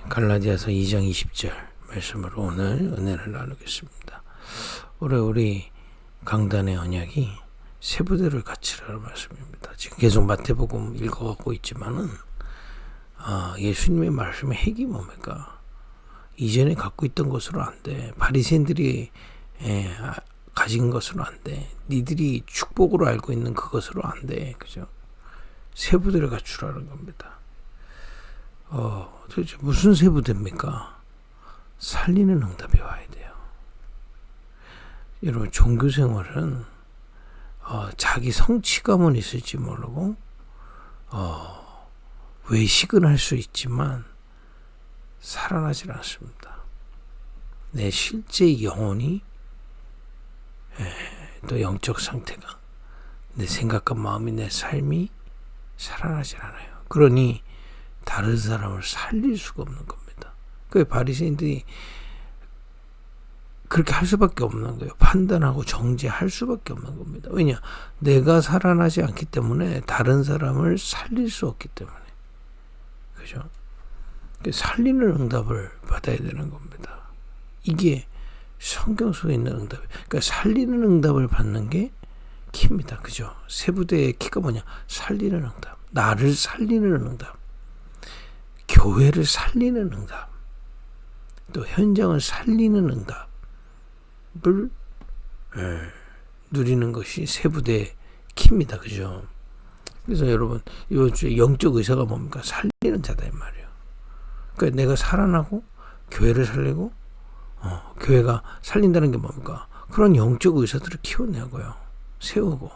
갈라디아서 2장 20절 말씀으로 오늘 은혜를 나누겠습니다. 올해 우리 강단의 언약이 세 부대를 갖추라는 말씀입니다. 지금 계속 마태복음 읽어가고 있지만은 예수님의 말씀의 핵이 뭡니까? 이전에 갖고 있던 것으로 안 돼. 바리새인들이 가진 것으로 안 돼. 니들이 축복으로 알고 있는 그것으로 안 돼. 그죠? 세 부대를 갖추라는 겁니다. 도대체 무슨 세 부대입니까? 살리는 응답이 와야 돼요. 여러분, 종교 생활은 자기 성취감은 있을지 모르고 외식은 할 수 있지만 살아나질 않습니다. 내 실제 영혼이 또 영적 상태가 내 생각과 마음이 내 삶이 살아나질 않아요. 그러니 다른 사람을 살릴 수가 없는 겁니다. 그 바리새인들이 그렇게 할 수밖에 없는 거예요. 판단하고 정죄할 수밖에 없는 겁니다. 왜냐? 내가 살아나지 않기 때문에 다른 사람을 살릴 수 없기 때문에. 그죠? 살리는 응답을 받아야 되는 겁니다. 이게 성경 속에 있는 응답. 그러니까 살리는 응답을 받는 게 키입니다. 그죠? 세 부대의 키가 뭐냐? 살리는 응답. 나를 살리는 응답. 교회를 살리는 응답. 또 현장을 살리는 응답을 누리는 것이 세 부대의 키입니다. 그죠? 그래서 여러분, 이번 주에 영적 의사가 뭡니까? 살리는 자다 이 말이에요. 그러니까 내가 살아나고 교회를 살리고 교회가 살린다는 게 뭡니까? 그런 영적 의사들을 키워내고요. 세우고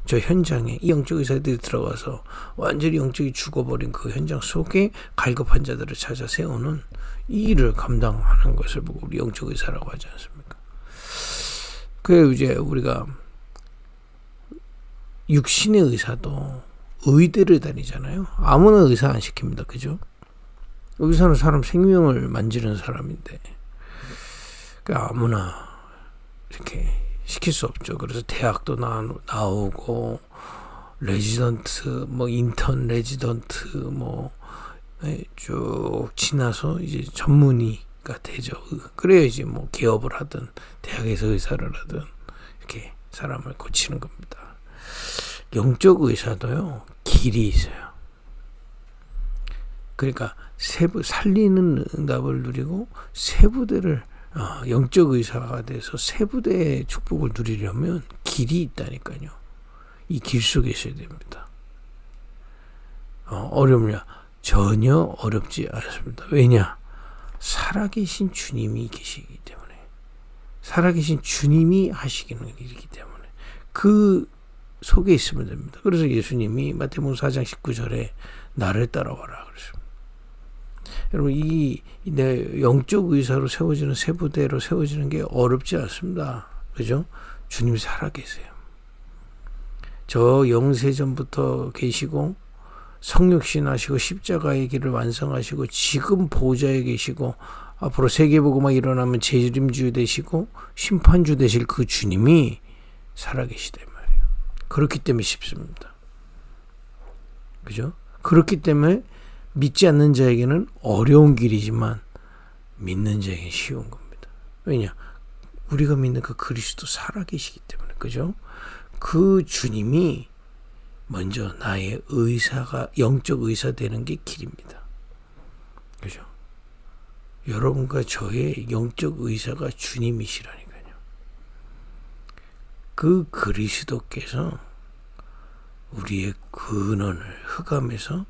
저 현장에 이 영적 의사들이 들어가서 완전히 영적이 죽어버린 그 현장 속에 갈급한 자들을 찾아 세우는 이 일을 감당하는 것을 보고 우리 영적 의사라고 하지 않습니까? 그래 이제 우리가 육신의 의사도 의대를 다니잖아요. 아무나 의사 안 시킵니다. 그죠? 의사는 사람 생명을 만지는 사람인데 아무나 이렇게 시킬 수 없죠. 그래서 대학도 나오고 레지던트, 인턴 레지던트 쭉 지나서 이제 전문의가 되죠. 그래야지 개업을 하든 대학에서 의사를 하든 이렇게 사람을 고치는 겁니다. 영적 의사도요, 길이 있어요. 그러니까 살리는 응답을 누리고 세부대를 영적 의사가 돼서 세부대의 축복을 누리려면 길이 있다니까요. 이 길 속에 있어야 됩니다. 어렵냐? 전혀 어렵지 않습니다. 왜냐? 살아계신 주님이 계시기 때문에, 살아계신 주님이 하시기는 일이기 때문에 그 속에 있으면 됩니다. 그래서 예수님이 마태복음 4장 19절에 나를 따라와라 그랬습니다. 여러분, 내 영적 의사로 세워지는 세부대로 세워지는 게 어렵지 않습니다. 그죠? 주님이 살아계세요. 저 영세전부터 계시고 성육신하시고 십자가의 길을 완성하시고 지금 보좌에 계시고 앞으로 세계복음화 일어나면 재림주 되시고 심판주 되실 그 주님이 살아계시단 말이에요. 그렇기 때문에 쉽습니다. 그죠? 그렇기 때문에 믿지 않는 자에게는 어려운 길이지만 믿는 자에게는 쉬운 겁니다. 왜냐? 우리가 믿는 그 그리스도 살아계시기 때문에. 그죠? 그 주님이 먼저 나의 의사가, 영적 의사 되는 게 길입니다. 그죠? 여러분과 저의 영적 의사가 주님이시라니까요. 그 그리스도께서 우리의 근원을 흑암에서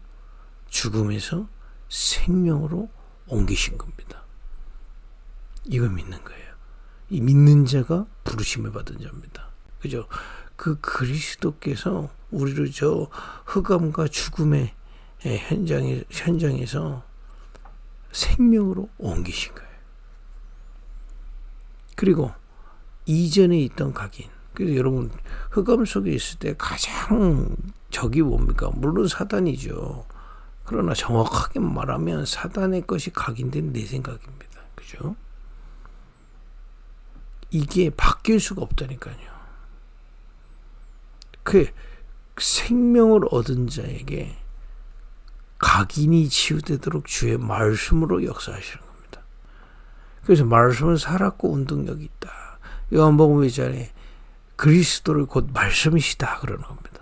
죽음에서 생명으로 옮기신 겁니다. 이걸 믿는 거예요. 이 믿는 자가 부르심을 받은 자입니다. 그죠? 그 그리스도께서 우리를 저 흑암과 죽음의 현장에서 생명으로 옮기신 거예요. 그리고 이전에 있던 각인, 그래서 여러분 흑암 속에 있을 때 가장 적이 뭡니까? 물론 사단이죠. 그러나 정확하게 말하면 사단의 것이 각인된 내 생각입니다. 그죠? 이게 바뀔 수가 없다니까요. 그 생명을 얻은 자에게 각인이 치유되도록 주의 말씀으로 역사하시는 겁니다. 그래서 말씀은 살았고 운동력이 있다. 요한복음 1장에 그리스도를 곧 말씀이시다 그러는 겁니다.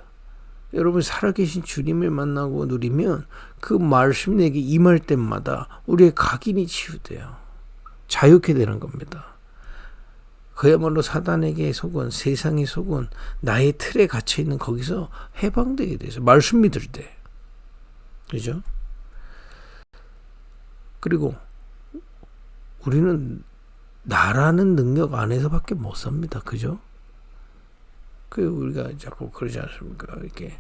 여러분 살아계신 주님을 만나고 누리면 그 말씀 내게 임할 때마다 우리의 각인이 치유돼요. 자유케 되는 겁니다. 그야말로 사단에게 속은, 세상에 속은, 나의 틀에 갇혀있는 거기서 해방되게 돼서 말씀 믿을 때. 그죠? 그리고 우리는 나라는 능력 안에서밖에 못 삽니다. 그죠? 우리가 자꾸 그러지 않습니까? 이렇게,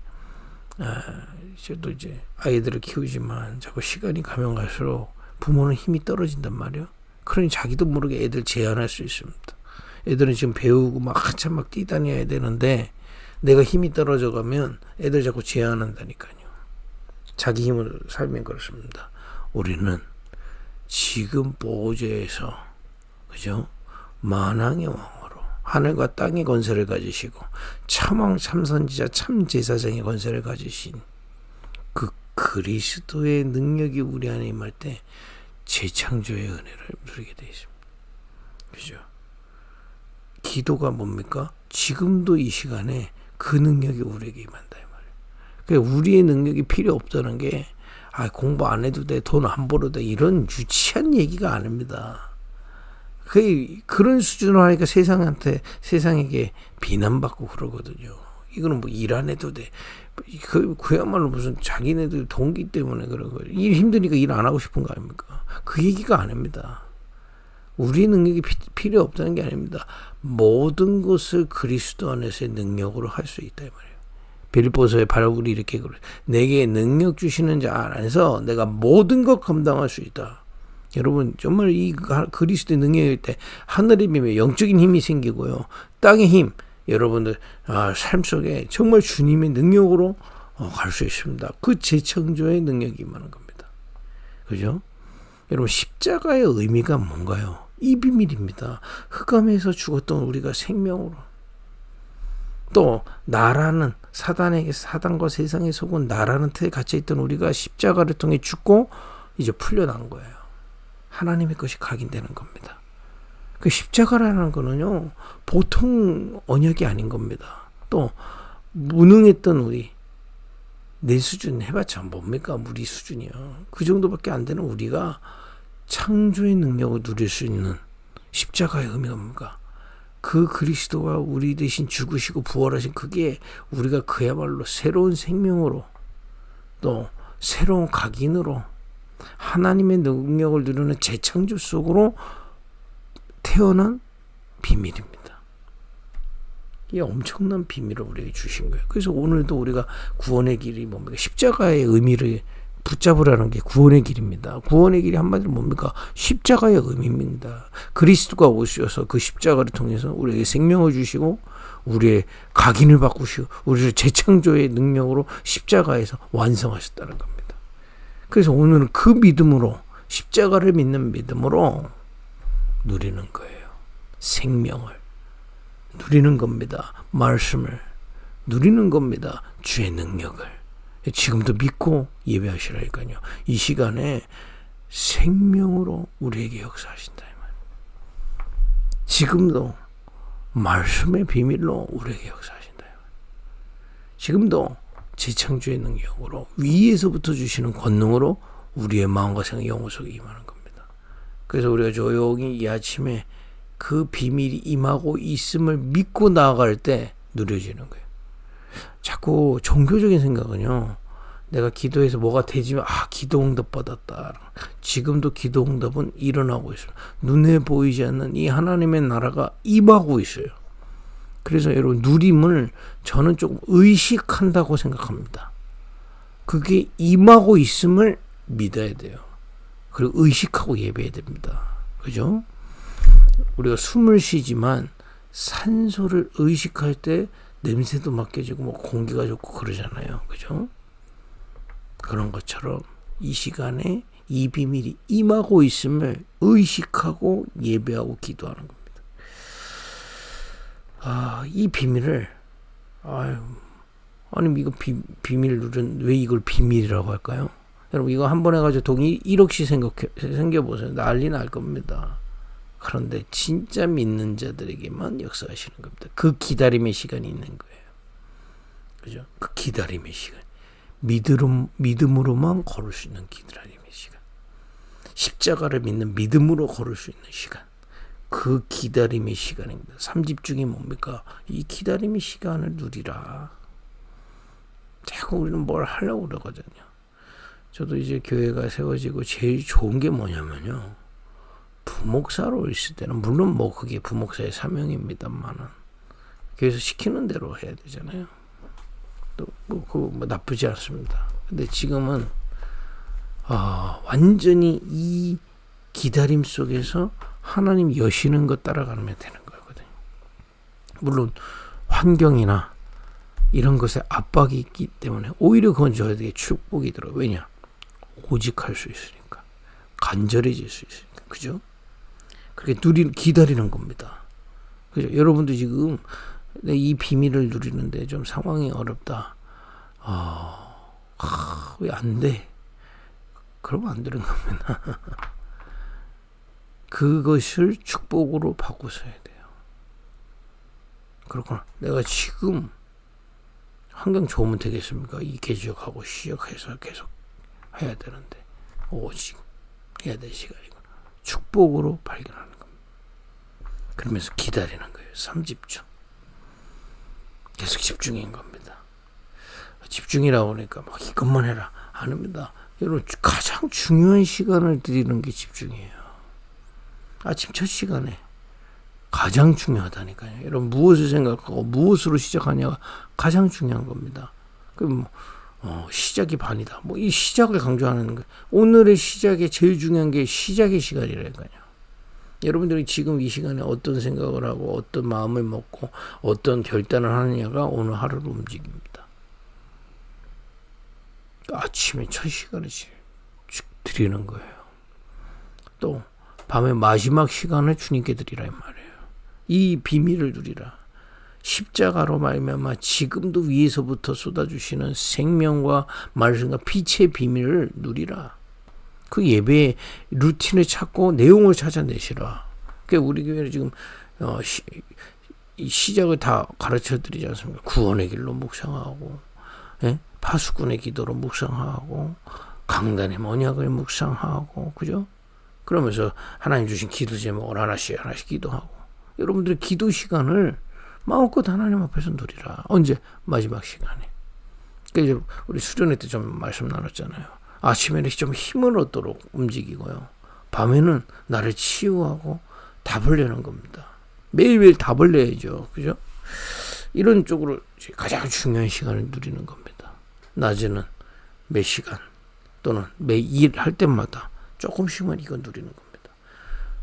저도 이제 아이들을 키우지만 자꾸 시간이 가면 갈수록 부모는 힘이 떨어진단 말이에요. 그러니 자기도 모르게 애들 제한할 수 있습니다. 애들은 지금 배우고 막 한참 막 뛰다녀야 되는데 내가 힘이 떨어져 가면 애들 자꾸 제한한다니까요. 자기 힘으로 살면 그렇습니다. 우리는 지금 보좌에서 그죠? 만왕의 왕으로 하늘과 땅의 권세를 가지시고 참왕 참선지자 참제사장의 권세를 가지신 그 그리스도의 능력이 우리 안에 임할 때 재창조의 은혜를 누리게 되어 있습니다. 그죠? 기도가 뭡니까? 지금도 이 시간에 그 능력이 우리에게 임한다 이 말이에요. 그러니까 우리의 능력이 필요 없다는 게 공부 안 해도 돼, 돈 안 벌어도 돼 이런 유치한 얘기가 아닙니다. 그런 수준으로 하니까 세상에게 비난받고 그러거든요. 이거는 뭐 일 안 해도 돼. 그야말로 무슨 자기네들 동기 때문에 그런 거예요. 일 힘드니까 일 안 하고 싶은 거 아닙니까? 그 얘기가 아닙니다. 우리 능력이 필요 없다는 게 아닙니다. 모든 것을 그리스도 안에서의 능력으로 할 수 있다 이 말이에요. 빌립보서에 바울이 이렇게 그래요. 내게 능력 주시는 자 안에서 내가 모든 것 감당할 수 있다. 여러분 정말 이 그리스도의 능력일 때 하늘의 힘에 영적인 힘이 생기고요. 땅의 힘 여러분들 삶 속에 정말 주님의 능력으로 갈 수 있습니다. 그 재창조의 능력이 임하는 겁니다. 그죠? 여러분 십자가의 의미가 뭔가요? 이 비밀입니다. 흑암에서 죽었던 우리가 생명으로 또 나라는 사단과 세상에 속은 나라는 틀에 갇혀있던 우리가 십자가를 통해 죽고 이제 풀려난 거예요. 하나님의 것이 각인되는 겁니다. 그 십자가라는 거는요 보통 언약이 아닌 겁니다. 또 무능했던 우리 내 수준 해봤자 뭡니까? 우리 수준이요. 그 정도밖에 안 되는 우리가 창조의 능력을 누릴 수 있는 십자가의 의미가 뭡니까? 그 그리스도가 우리 대신 죽으시고 부활하신 그게 우리가 그야말로 새로운 생명으로 또 새로운 각인으로 하나님의 능력을 누리는 재창조 속으로 태어난 비밀입니다. 이 엄청난 비밀을 우리에게 주신 거예요. 그래서 오늘도 우리가 구원의 길이 뭡니까? 십자가의 의미를 붙잡으라는 게 구원의 길입니다. 구원의 길이 한마디로 뭡니까? 십자가의 의미입니다. 그리스도가 오셔서 그 십자가를 통해서 우리에게 생명을 주시고 우리의 각인을 바꾸시고 우리를 재창조의 능력으로 십자가에서 완성하셨다는 겁니다. 그래서 오늘은 그 믿음으로 십자가를 믿는 믿음으로 누리는 거예요. 생명을 누리는 겁니다. 말씀을 누리는 겁니다. 주의 능력을 지금도 믿고 예배하시라니까요. 이 시간에 생명으로 우리에게 역사하신다 이 말. 지금도 말씀의 비밀로 우리에게 역사하신다 이 말. 지금도 재창조의 능력으로 위에서부터 주시는 권능으로 우리의 마음과 생각, 영혼 속에 임하는 겁니다. 그래서 우리가 조용히 이 아침에 그 비밀이 임하고 있음을 믿고 나아갈 때 누려지는 거예요. 자꾸 종교적인 생각은요. 내가 기도해서 뭐가 되지만 기도 응답 받았다. 지금도 기도 응답은 일어나고 있어요. 눈에 보이지 않는 이 하나님의 나라가 임하고 있어요. 그래서 여러분 누림을 저는 조금 의식한다고 생각합니다. 그게 임하고 있음을 믿어야 돼요. 그리고 의식하고 예배해야 됩니다. 그죠? 우리가 숨을 쉬지만 산소를 의식할 때 냄새도 맡겨지고 뭐 공기가 좋고 그러잖아요. 그죠? 그런 것처럼 이 시간에 이 비밀이 임하고 있음을 의식하고 예배하고 기도하는 겁니다. 이 비밀을 아니 이거 비밀 누른 왜 이걸 비밀이라고 할까요? 여러분 이거 한 번 해가지고 돈이 1억씩 생겨보세요. 난리 날 겁니다. 그런데 진짜 믿는 자들에게만 역사하시는 겁니다. 그 기다림의 시간이 있는 거예요. 그죠? 그 기다림의 시간. 믿음으로만 걸을 수 있는 기다림의 시간. 십자가를 믿는 믿음으로 걸을 수 있는 시간. 그 기다림의 시간입니다. 3집중이 뭡니까? 이 기다림의 시간을 누리라. 자꾸 우리는 뭘 하려고 그러거든요. 저도 이제 교회가 세워지고 제일 좋은 게 뭐냐면요. 부목사로 있을 때는 물론 뭐 그게 부목사의 사명입니다만은 교회에서 시키는 대로 해야 되잖아요. 또 뭐 나쁘지 않습니다. 근데 지금은 완전히 이 기다림 속에서 하나님 여시는 것 따라가면 되는 거거든요. 물론 환경이나 이런 것에 압박이 있기 때문에 오히려 그건 저에게 축복이 들어요. 왜냐? 오직 할 수 있으니까. 간절해질 수 있으니까. 그죠? 그렇게 기다리는 겁니다. 그죠? 여러분도 지금 이 비밀을 누리는데 좀 상황이 어렵다. 왜 안 돼? 그러면 안 되는 겁니다. 그것을 축복으로 바꾸셔야 돼요. 그렇구나. 내가 지금 환경 좋으면 되겠습니까? 이 개척하고 시작해서 계속 해야 되는데 오직 해야 될 시간이구나. 축복으로 발견하는 겁니다. 그러면서 기다리는 거예요. 3집중. 계속 집중인 겁니다. 집중이라고 하니까 막 이것만 해라. 아닙니다. 여러분 가장 중요한 시간을 드리는 게 집중이에요. 아침 첫 시간에 가장 중요하다니까요. 여러분 무엇을 생각하고 무엇으로 시작하냐가 가장 중요한 겁니다. 그럼 시작이 반이다. 뭐 이 시작을 강조하는 거예요. 오늘의 시작에 제일 중요한 게 시작의 시간이라니까요. 여러분들이 지금 이 시간에 어떤 생각을 하고 어떤 마음을 먹고 어떤 결단을 하느냐가 오늘 하루를 움직입니다. 아침에 첫 시간을 드리는 거예요. 또 밤의 마지막 시간을 주님께 드리라 이 말이에요. 이 비밀을 누리라. 십자가로 말미암아 지금도 위에서부터 쏟아주시는 생명과 말씀과 빛의 비밀을 누리라. 그 예배의 루틴을 찾고 내용을 찾아내시라. 그러니까 우리 교회는 지금 시작을 다 가르쳐 드리지 않습니까? 구원의 길로 묵상하고, 파수꾼의 기도로 묵상하고, 강단의 언약을 묵상하고, 그죠? 그러면서 하나님 주신 기도 제목을 하나씩 기도하고, 여러분들의 기도 시간을 마음껏 하나님 앞에서 누리라. 언제? 마지막 시간에. 그러니까 우리 수련회 때 좀 말씀 나눴잖아요. 아침에는 좀 힘을 얻도록 움직이고요. 밤에는 나를 치유하고 답을 내는 겁니다. 매일매일 답을 내야죠. 그죠? 이런 쪽으로 가장 중요한 시간을 누리는 겁니다. 낮에는 몇 시간 또는 매일 할 때마다 조금씩만 이거 누리는 겁니다.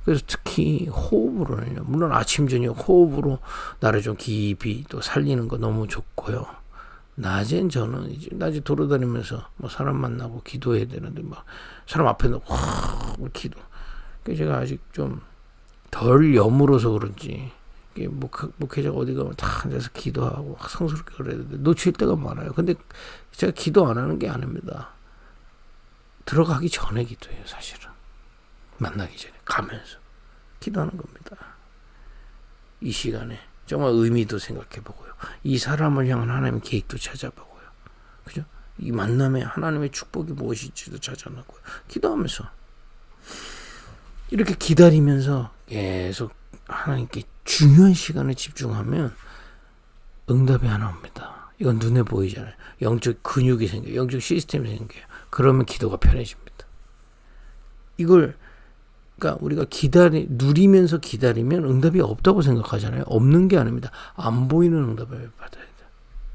그래서 특히 호흡으로는요. 물론 아침 저녁 호흡으로 나를 좀 깊이 또 살리는 거 너무 좋고요. 낮엔 저는 이제 낮에 돌아다니면서 뭐 사람 만나고 기도해야 되는데 막 사람 앞에 놓고 기도. 그래서 제가 아직 좀 덜 여물어서 그런지 목회자가 어디 가면 다 앉아서 기도하고 성스럽게 그래야 되는데 놓칠 때가 많아요. 근데 제가 기도 안 하는 게 아닙니다. 들어가기 전에 기도해요. 사실은 만나기 전에 가면서 기도하는 겁니다. 이 시간에 정말 의미도 생각해보고요. 이 사람을 향한 하나님의 계획도 찾아보고요. 그죠? 이 만남에 하나님의 축복이 무엇일지도 찾아보고요. 기도하면서 이렇게 기다리면서 계속 하나님께 중요한 시간을 집중하면 응답이 하나 옵니다. 이건 눈에 보이잖아요. 영적 근육이 생겨요. 영적 시스템이 생겨요. 그러면 기도가 편해집니다. 이걸 그러니까 우리가 누리면서 기다리면 응답이 없다고 생각하잖아요. 없는 게 아닙니다. 안 보이는 응답을 받아야 돼요.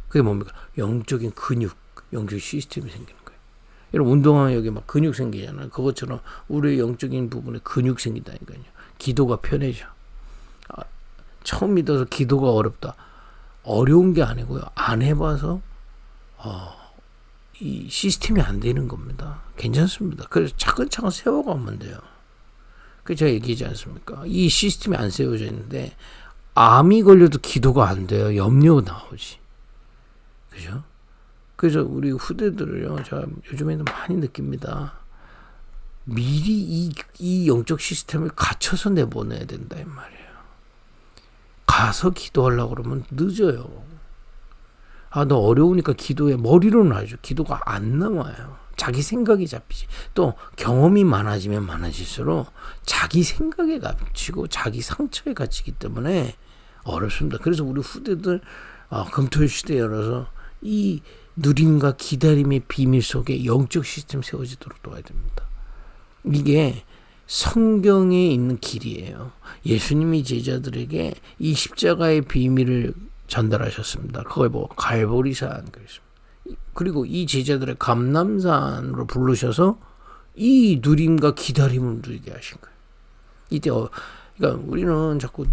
그게 뭡니까? 영적인 근육, 영적 시스템이 생기는 거예요. 여러분 운동하면 여기 막 근육 생기잖아요. 그것처럼 우리의 영적인 부분에 근육 생긴다니까요. 기도가 편해져. 처음 믿어서 기도가 어렵다. 어려운 게 아니고요. 안 해봐서 이 시스템이 안 되는 겁니다. 괜찮습니다. 그래서 차근차근 세워가면 돼요. 그래서 제가 얘기하지 않습니까? 이 시스템이 안 세워져 있는데 암이 걸려도 기도가 안 돼요. 염려 나오지. 그죠? 그래서 우리 후대들을요, 제가 요즘에는 많이 느낍니다. 미리 이 영적 시스템을 갖춰서 내보내야 된다 이 말이에요. 가서 기도하려고 그러면 늦어요. 너 어려우니까 기도해. 머리로는 알죠. 기도가 안 나와요. 자기 생각이 잡히지. 또 경험이 많아지면 많아질수록 자기 생각에 갇히고 자기 상처에 갇히기 때문에 어렵습니다. 그래서 우리 후대들 금토일 시대 열어서 이 누림과 기다림의 비밀 속에 영적 시스템 세워지도록 도와야 됩니다. 이게 성경에 있는 길이에요. 예수님이 제자들에게 이 십자가의 비밀을 전달하셨습니다. 그걸 보고 갈보리산 그랬습니다. 그리고 이 제자들의 감람산으로 부르셔서 이 누림과 기다림을 누리게 하신 거예요. 이때 그러니까 우리는 자꾸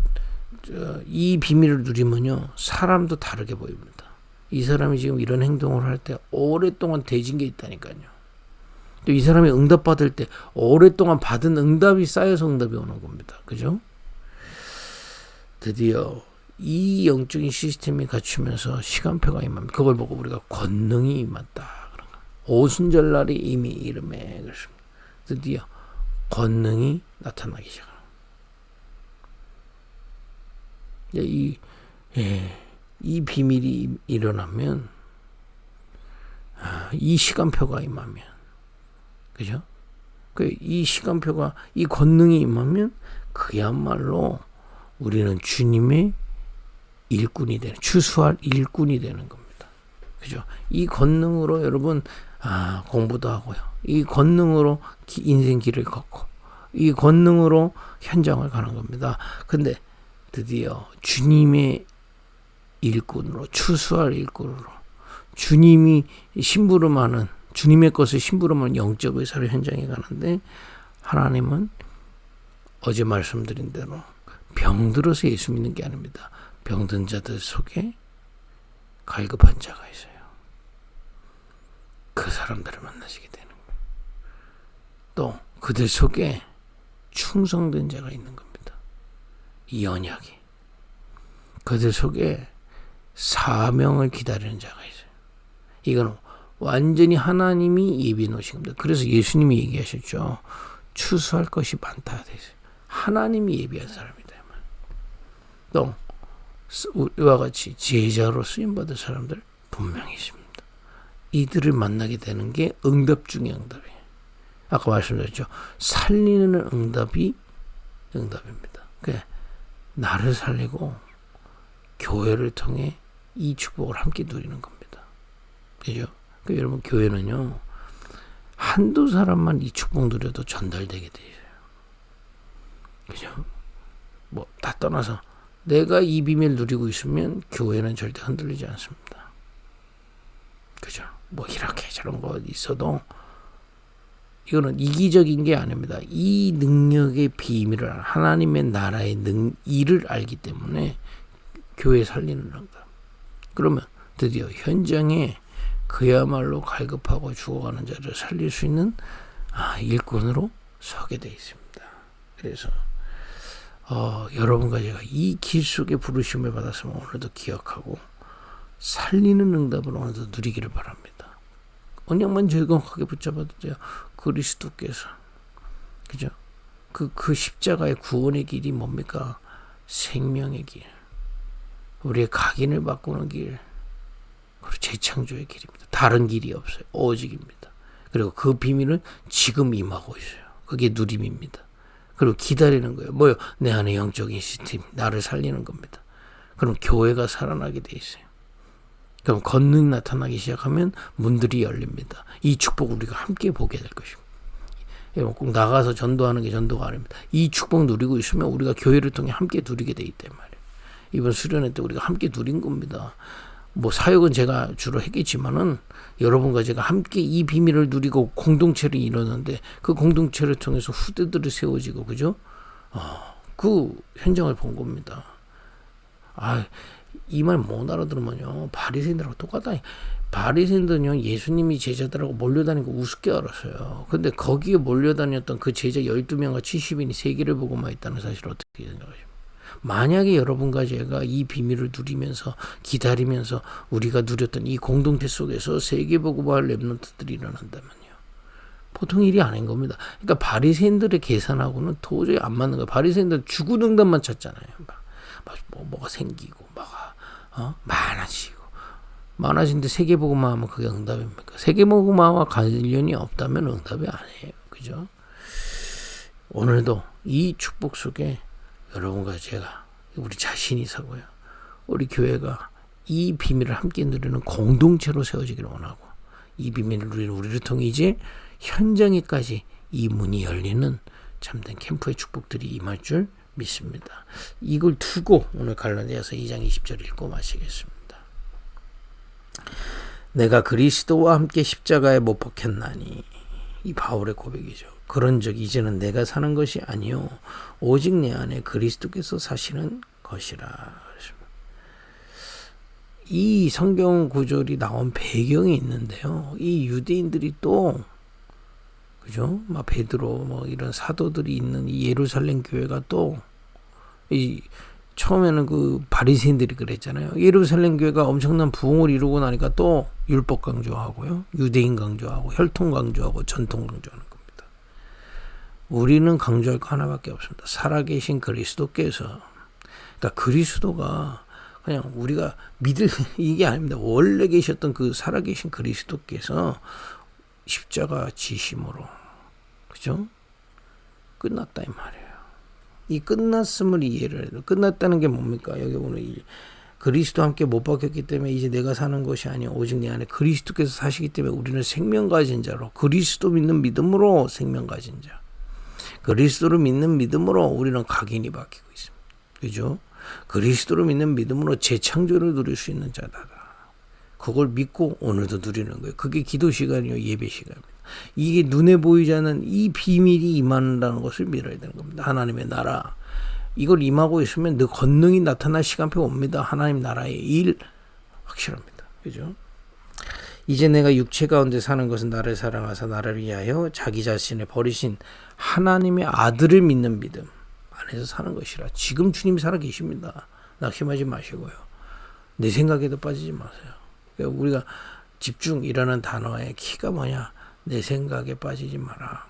이 비밀을 누리면요, 사람도 다르게 보입니다. 이 사람이 지금 이런 행동을 할 때 오랫동안 대진 게 있다니까요. 또 이 사람이 응답 받을 때 오랫동안 받은 응답이 쌓여서 응답이 오는 겁니다. 그죠? 드디어 이 영적인 시스템이 갖추면서 시간표가 임합니다. 그걸 보고 우리가 권능이 임했다. 오순절날이 이미 이름에 그렇습니다. 드디어 권능이 나타나기 시작합니다. 이 비밀이 일어나면, 이 시간표가 임하면, 그죠? 이 시간표가, 이 권능이 임하면 그야말로 우리는 주님의 일꾼이 되는, 추수할 일꾼이 되는 겁니다. 그죠? 이 권능으로 여러분, 공부도 하고요. 이 권능으로 인생 길을 걷고, 이 권능으로 현장을 가는 겁니다. 근데 드디어 주님의 일꾼으로, 추수할 일꾼으로, 주님이 심부름하는, 주님의 것을 심부름하는 영적 의사를 현장에 가는데, 하나님은 어제 말씀드린 대로 병들어서 예수 믿는 게 아닙니다. 병든 자들 속에 갈급한 자가 있어요. 그 사람들을 만나시게 되는 거예요. 또 그들 속에 충성된 자가 있는 겁니다. 이 언약이. 그들 속에 사명을 기다리는 자가 있어요. 이건 완전히 하나님이 예비해 놓으신 겁니다. 그래서 예수님이 얘기하셨죠. 추수할 것이 많다. 하나님이 예비한 사람이다. 또 이와 같이 제자로 쓰임받을 사람들 분명히 있습니다. 이들을 만나게 되는 게 응답 중의 응답이에요. 아까 말씀드렸죠. 살리는 응답이 응답입니다. 나를 살리고 교회를 통해 이 축복을 함께 누리는 겁니다. 그죠? 여러분, 교회는요, 한두 사람만 이 축복 누려도 전달되게 돼 있어요. 그죠? 다 떠나서 내가 이 비밀 누리고 있으면 교회는 절대 흔들리지 않습니다. 그죠? 이렇게 저런 거 있어도 이거는 이기적인 게 아닙니다. 이 능력의 비밀을, 하나님의 나라의 일을 알기 때문에 교회 살리는 응답. 그러면 드디어 현장에 그야말로 갈급하고 죽어가는 자를 살릴 수 있는 일꾼으로 서게 되어 있습니다. 그래서 여러분과 제가 이 길 속에 부르심을 받았으면 오늘도 기억하고 살리는 응답을 오늘도 누리기를 바랍니다. 언약만 절강하게 붙잡아도 돼요. 그리스도께서, 그죠? 그 십자가의 구원의 길이 뭡니까? 생명의 길, 우리의 각인을 바꾸는 길, 그리고 재창조의 길입니다. 다른 길이 없어요. 오직입니다. 그리고 그 비밀은 지금 임하고 있어요. 그게 누림입니다. 그리고 기다리는 거예요. 뭐요? 내 안에 영적인 시스템, 나를 살리는 겁니다. 그럼 교회가 살아나게 돼 있어요. 그럼 권능이 나타나기 시작하면 문들이 열립니다. 이 축복 우리가 함께 보게 될 것입니다. 꼭 나가서 전도하는 게 전도가 아닙니다. 이 축복 누리고 있으면 우리가 교회를 통해 함께 누리게 돼 있단 말이에요. 이번 수련회 때 우리가 함께 누린 겁니다. 사역은 제가 주로 했겠지만은 여러분과 제가 함께 이 비밀을 누리고 공동체를 이루는데, 그 공동체를 통해서 후대들을 세워지고, 그죠? 그 현장을 본 겁니다. 이 말 못 알아들으면요, 바리새인들하고 똑같다. 바리새인들은요, 예수님이 제자들하고 몰려다니고 우습게 알았어요. 근데 거기에 몰려다녔던 그 제자 12명과 70인이 세계를 보고만 있다는 사실을 어떻게 생각하십니까? 만약에 여러분과 제가 이 비밀을 누리면서 기다리면서 우리가 누렸던 이 공동체 속에서 세계복음화할 렘넌트들이 일어난다면요. 보통 일이 아닌 겁니다. 그러니까 바리새인들의 계산하고는 도저히 안 맞는 거예요. 바리새인들은 죽은 응답만 찾잖아요. 뭐가 생기고 많아지는데 세계복음화 하면 그게 응답입니까? 세계복음화와 관련이 없다면 응답이 아니에요. 그죠? 오늘도 이 축복 속에 여러분과 제가 우리 자신이 서고요. 우리 교회가 이 비밀을 함께 누리는 공동체로 세워지기를 원하고 이 비밀을 누리는 우리를 통해 이제 현장에까지 이 문이 열리는 참된 캠프의 축복들이 임할 줄 믿습니다. 이걸 두고 오늘 갈라디아서 2장 20절 읽고 마치겠습니다. 내가 그리스도와 함께 십자가에 못 박혔나니 이 바울의 고백이죠. 그런즉 이제는 내가 사는 것이 아니요 오직 내 안에 그리스도께서 사시는 것이라. 이 성경 구절이 나온 배경이 있는데요. 이 유대인들이 또 그죠? 막 베드로 이런 사도들이 있는 이 예루살렘 교회가 또 이 처음에는 그 바리새인들이 그랬잖아요. 예루살렘 교회가 엄청난 부흥을 이루고 나니까 또 율법 강조하고요. 유대인 강조하고 혈통 강조하고 전통 강조하는 겁니다. 우리는 강조할 거 하나밖에 없습니다. 살아계신 그리스도께서 그러니까 그리스도가 그냥 우리가 믿을 이게 아닙니다. 원래 계셨던 그 살아계신 그리스도께서 십자가 지심으로 그죠? 끝났다 이 말이에요. 이 끝났음을 이해를 해요. 끝났다는 게 뭡니까? 여기 오늘 그리스도와 함께 못 박혔기 때문에 이제 내가 사는 것이 아니요 오직 내 안에 그리스도께서 사시기 때문에 우리는 생명 가진 자로 그리스도 믿는 믿음으로 생명 가진 자. 그리스도를 믿는 믿음으로 우리는 각인이 바뀌고 있습니다. 그죠? 그리스도를 믿는 믿음으로 재창조를 누릴 수 있는 자다. 그걸 믿고 오늘도 누리는 거예요. 그게 기도 시간이요 예배 시간입니다. 이게 눈에 보이지 않는 이 비밀이 임한다는 것을 믿어야 되는 겁니다. 하나님의 나라. 이걸 임하고 있으면 그 권능이 나타날 시간표 옵니다. 하나님 나라의 일 확실합니다. 그죠? 이제 내가 육체 가운데 사는 것은 나를 사랑하사 나를 위하여 자기 자신을 버리신 하나님의 아들을 믿는 믿음 안에서 사는 것이라. 지금 주님이 살아계십니다. 낙심하지 마시고요. 내 생각에도 빠지지 마세요. 그러니까 우리가 집중이라는 단어의 키가 뭐냐? 내 생각에 빠지지 마라.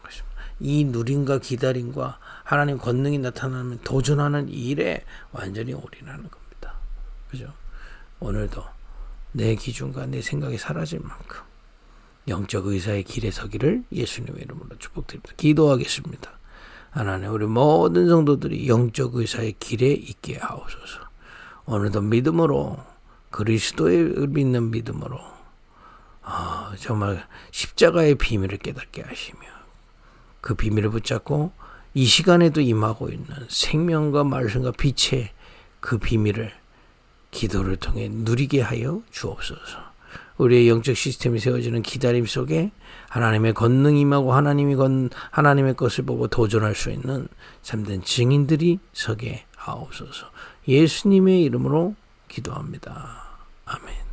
이 누림과 기다림과 하나님 권능이 나타나면 도전하는 일에 완전히 올인하는 겁니다. 그죠? 오늘도 내 기준과 내 생각이 사라질 만큼 영적 의사의 길에 서기를 예수님의 이름으로 축복드립니다. 기도하겠습니다. 하나님 우리 모든 성도들이 영적 의사의 길에 있게 하옵소서. 오늘도 믿음으로 그리스도를 믿는 믿음으로 정말 십자가의 비밀을 깨닫게 하시며 그 비밀을 붙잡고 이 시간에도 임하고 있는 생명과 말씀과 빛의 그 비밀을 기도를 통해 누리게 하여 주옵소서. 우리의 영적 시스템이 세워지는 기다림 속에 하나님의 권능이 임하고 하나님의 것을 보고 도전할 수 있는 참된 증인들이 서게 하옵소서. 예수님의 이름으로 기도합니다. 아멘.